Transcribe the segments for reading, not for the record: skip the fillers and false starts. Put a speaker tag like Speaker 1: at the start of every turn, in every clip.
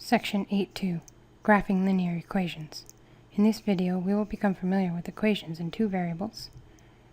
Speaker 1: Section 8.2 Graphing Linear Equations. In this video, we will become familiar with equations in two variables,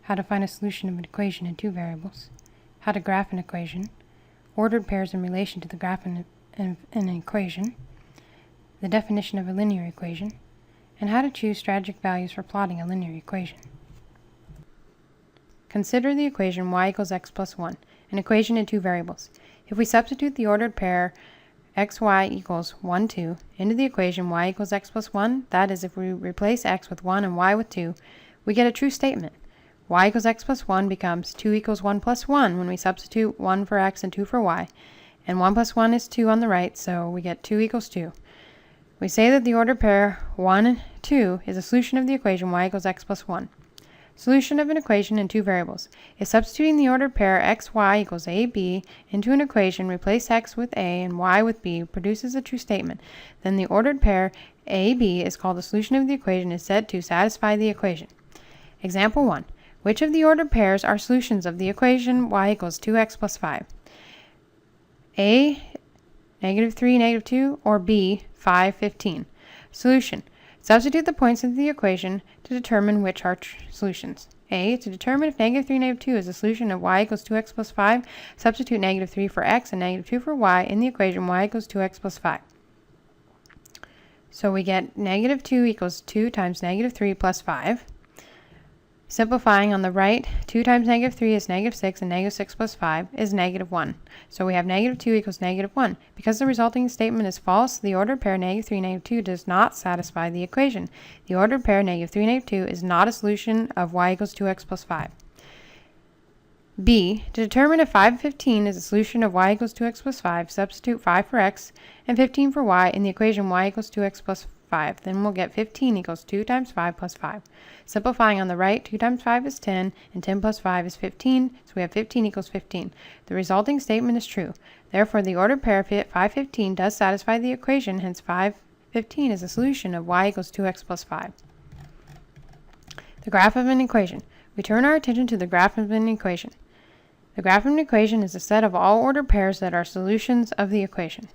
Speaker 1: how to find a solution of an equation in two variables, how to graph an equation, ordered pairs in relation to the graph in an equation, the definition of a linear equation, and how to choose strategic values for plotting a linear equation. Consider the equation y equals x plus 1, an equation in two variables. If we substitute the ordered pair xy equals 1, 2 into the equation y equals x plus 1, that is, if we replace x with 1 and y with 2, we get a true statement. Y equals x plus 1 becomes 2 equals 1 plus 1 when we substitute 1 for x and 2 for y, and 1 plus 1 is 2 on the right, so we get 2 equals 2. We say that the ordered pair 1 and 2 is a solution of the equation y equals x plus 1. Solution of an equation in two variables. If substituting the ordered pair xy equals ab into an equation, replace x with a and y with b produces a true statement, then the ordered pair ab is called the solution of the equation is said to satisfy the equation. Example 1. Which of the ordered pairs are solutions of the equation y equals 2x plus 5? A, -3, -2, or b, 5, 15? Solution. Substitute the points into the equation to determine which are solutions. A. To determine if -3, -2 is a solution of y equals 2x plus 5, substitute -3 for x and -2 for y in the equation y equals 2x plus 5. So we get -2 equals 2 times -3 plus 5. Simplifying on the right, 2 times -3 is -6, and -6 plus 5 is -1. So we have -2 equals -1. Because the resulting statement is false, the ordered pair -3, -2 does not satisfy the equation. The ordered pair -3, -2 is not a solution of y equals 2x plus 5. B. To determine if 5, 15 is a solution of y equals 2x plus 5, substitute 5 for x and 15 for y in the equation y equals 2x plus 5. Then we'll get 15 equals 2 times 5 plus 5. Simplifying on the right, 2 times 5 is 10, and 10 plus 5 is 15, so we have 15 equals 15. The resulting statement is true. Therefore, the ordered pair 5, 15 does satisfy the equation, hence 5, 15 is a solution of y equals 2x plus 5. The graph of an equation. We turn our attention to the graph of an equation. The graph of an equation is a set of all ordered pairs that are solutions of the equation.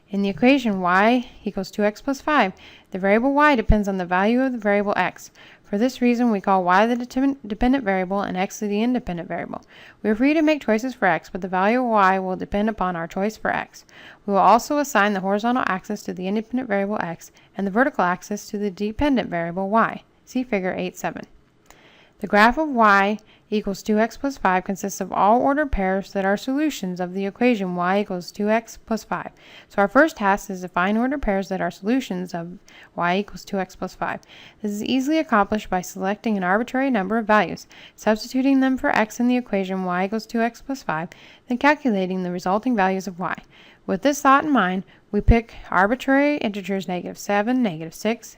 Speaker 1: In the equation y equals 2x plus 5, the variable y depends on the value of the variable x. For this reason, we call y the dependent variable and x the independent variable. We are free to make choices for x, but the value of y will depend upon our choice for x. We will also assign the horizontal axis to the independent variable x and the vertical axis to the dependent variable y. See figure 8.7. The graph of y equals 2x plus 5 consists of all ordered pairs that are solutions of the equation y equals 2x plus 5. So our first task is to find ordered pairs that are solutions of y equals 2x plus 5. This is easily accomplished by selecting an arbitrary number of values, substituting them for x in the equation y equals 2x plus 5, then calculating the resulting values of y. With this thought in mind, we pick arbitrary integers -7, -6,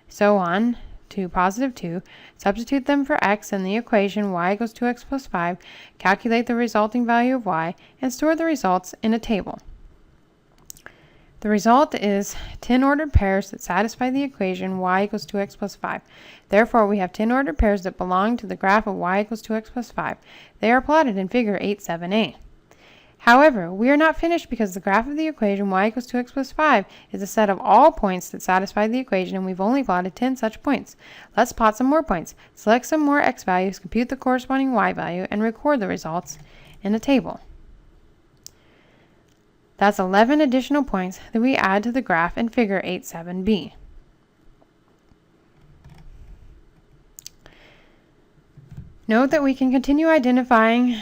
Speaker 1: so on, to positive 2, substitute them for x in the equation y equals 2x plus 5, calculate the resulting value of y, and store the results in a table. The result is 10 ordered pairs that satisfy the equation y equals 2x plus 5. Therefore, we have 10 ordered pairs that belong to the graph of y equals 2x plus 5. They are plotted in figure 8.7a. However, we are not finished because the graph of the equation y equals 2x plus 5 is a set of all points that satisfy the equation, and we've only plotted 10 such points. Let's plot some more points. Select some more x values, compute the corresponding y value, and record the results in a table. That's 11 additional points that we add to the graph in figure 8.7b. Note that we can continue identifying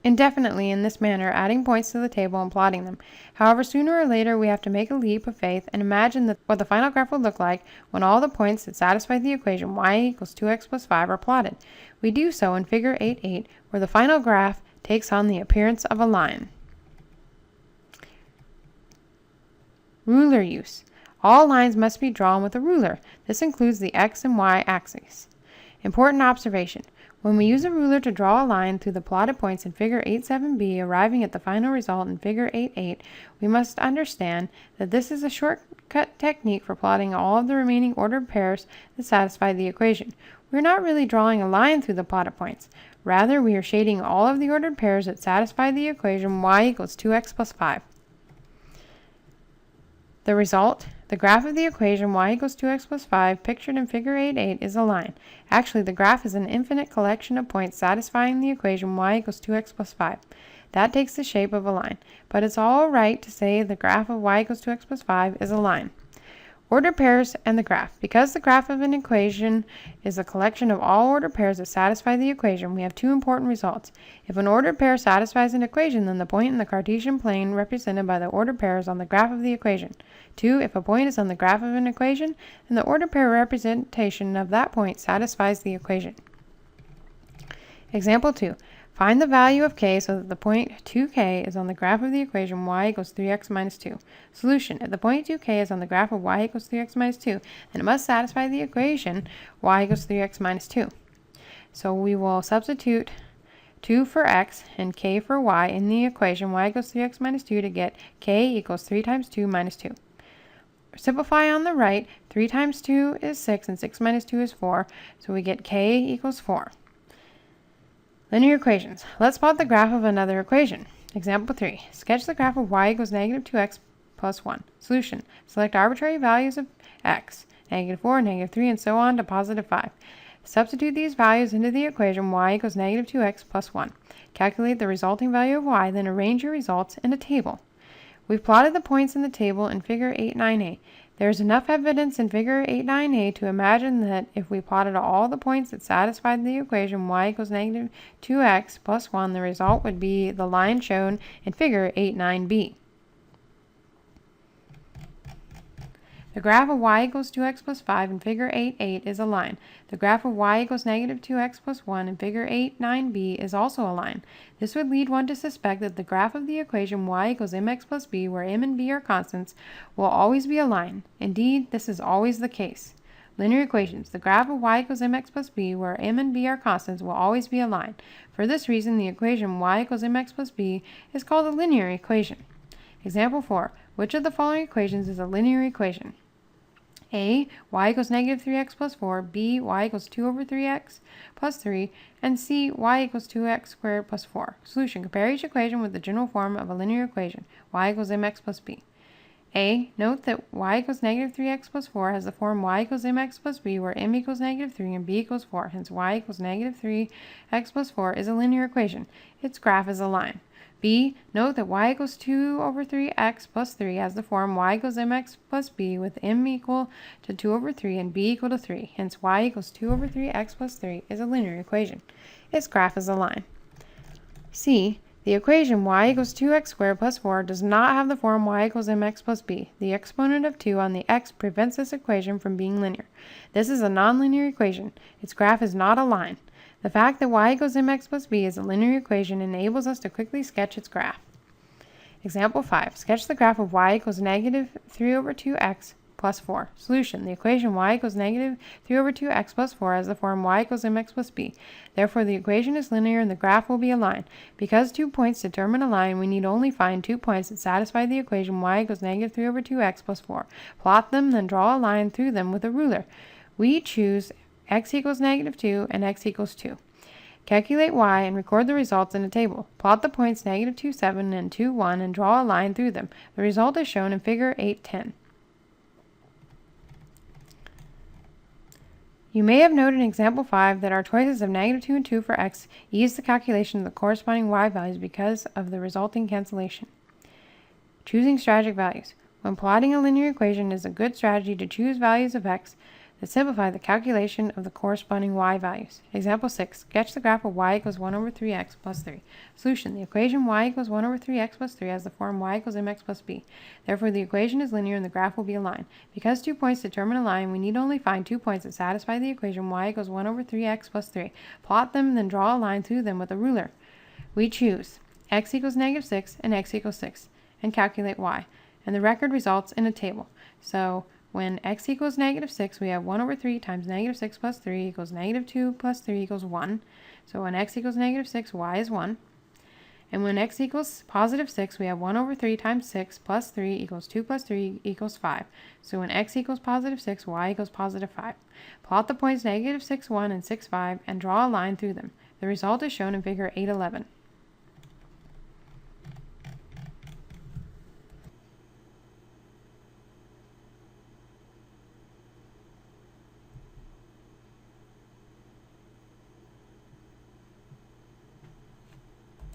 Speaker 1: indefinitely in this manner, adding points to the table and plotting them. However, sooner or later we have to make a leap of faith and imagine what the final graph will look like when all the points that satisfy the equation y equals 2x plus 5 are plotted. We do so in figure 8.8, where the final graph takes on the appearance of a line. Ruler use. All lines must be drawn with a ruler. This includes the x and y axes. Important observation. When we use a ruler to draw a line through the plotted points in figure 8.7b, arriving at the final result in figure 8.8, we must understand that this is a shortcut technique for plotting all of the remaining ordered pairs that satisfy the equation. We are not really drawing a line through the plotted points. Rather, we are shading all of the ordered pairs that satisfy the equation y equals 2x plus 5. The result, the graph of the equation y equals 2x plus 5, pictured in figure 8.8, is a line. Actually, the graph is an infinite collection of points satisfying the equation y equals 2x plus 5. That takes the shape of a line, but it's all right to say the graph of y equals 2x plus 5 is a line. Ordered pairs and the graph. Because the graph of an equation is a collection of all ordered pairs that satisfy the equation, we have two important results. If an ordered pair satisfies an equation, then the point in the Cartesian plane represented by the ordered pair is on the graph of the equation. 2. If a point is on the graph of an equation, then the ordered pair representation of that point satisfies the equation. Example 2. Find the value of k so that the point 2k is on the graph of the equation y equals 3x minus 2. Solution. If the point 2k is on the graph of y equals 3x minus 2, then it must satisfy the equation y equals 3x minus 2. So we will substitute 2 for x and k for y in the equation y equals 3x minus 2 to get k equals 3 times 2 minus 2. Simplify on the right. 3 times 2 is 6 and 6 minus 2 is 4, so we get k equals 4. Linear equations. Let's plot the graph of another equation. Example 3. Sketch the graph of y equals negative 2x plus 1. Solution. Select arbitrary values of x, negative 4, negative 3, and so on to positive 5. Substitute these values into the equation y equals negative 2x plus 1. Calculate the resulting value of y, then arrange your results in a table. We've plotted the points in the table in figure 8.9a. There is enough evidence in figure 8.9a to imagine that if we plotted all the points that satisfied the equation y equals negative 2x plus 1, the result would be the line shown in figure 8.9b. The graph of y equals 2x plus 5 in figure 8.8 is a line. The graph of y equals negative 2x plus 1 in figure 8.9b is also a line. This would lead one to suspect that the graph of the equation y equals mx plus b, where m and b are constants, will always be a line. Indeed, this is always the case. Linear equations. The graph of y equals mx plus b, where m and b are constants, will always be a line. For this reason, the equation y equals mx plus b is called a linear equation. Example 4. Which of the following equations is a linear equation? A, y equals negative 3x plus 4, b, y equals 2 over 3x plus 3, and c, y equals 2x squared plus 4. Solution. Compare each equation with the general form of a linear equation, y equals mx plus b. A, note that y equals negative 3x plus 4 has the form y equals mx plus b, where m equals negative 3 and b equals 4. Hence, y equals negative 3x plus 4 is a linear equation. Its graph is a line. B, note that y equals 2 over 3x plus 3 has the form y equals mx plus b, with m equal to 2 over 3 and b equal to 3. Hence, y equals 2 over 3x plus 3 is a linear equation. Its graph is a line. C, the equation y equals 2x squared plus 4 does not have the form y equals mx plus b. The exponent of 2 on the x prevents this equation from being linear. This is a nonlinear equation. Its graph is not a line. The fact that y equals mx plus b is a linear equation enables us to quickly sketch its graph. Example 5. Sketch the graph of y equals negative 3 over 2x plus 4. Solution. The equation y equals negative 3 over 2x plus 4 has the form y equals mx plus b. Therefore, the equation is linear and the graph will be a line. Because 2 points determine a line, we need only find 2 points that satisfy the equation y equals negative 3 over 2x plus 4. Plot them, then draw a line through them with a ruler. We choose x equals negative 2 and x equals 2. Calculate y and record the results in a table. Plot the points negative 2, 7 and 2, 1 and draw a line through them. The result is shown in figure 8.10. You may have noted in example 5 that our choices of negative 2 and 2 for x ease the calculation of the corresponding y values because of the resulting cancellation. Choosing strategic values. When plotting a linear equation, it is a good strategy to choose values of x that simplify the calculation of the corresponding y values. Example 6. Sketch the graph of y equals 1 over 3x plus 3. Solution. The equation y equals 1 over 3x plus 3 has the form y equals mx plus b. Therefore, the equation is linear and the graph will be a line. Because 2 points determine a line, we need only find 2 points that satisfy the equation y equals 1 over 3x plus 3. Plot them, then draw a line through them with a ruler. We choose x equals negative 6 and x equals 6 and calculate y. And the record results in a table. So, when x equals negative 6, we have 1 over 3 times negative 6 plus 3 equals negative 2 plus 3 equals 1. So when x equals negative 6, y is 1. And when x equals positive 6, we have 1 over 3 times 6 plus 3 equals 2 plus 3 equals 5. So when x equals positive 6, y equals positive 5. Plot the points negative 6, 1 and 6, 5 and draw a line through them. The result is shown in figure 8.11.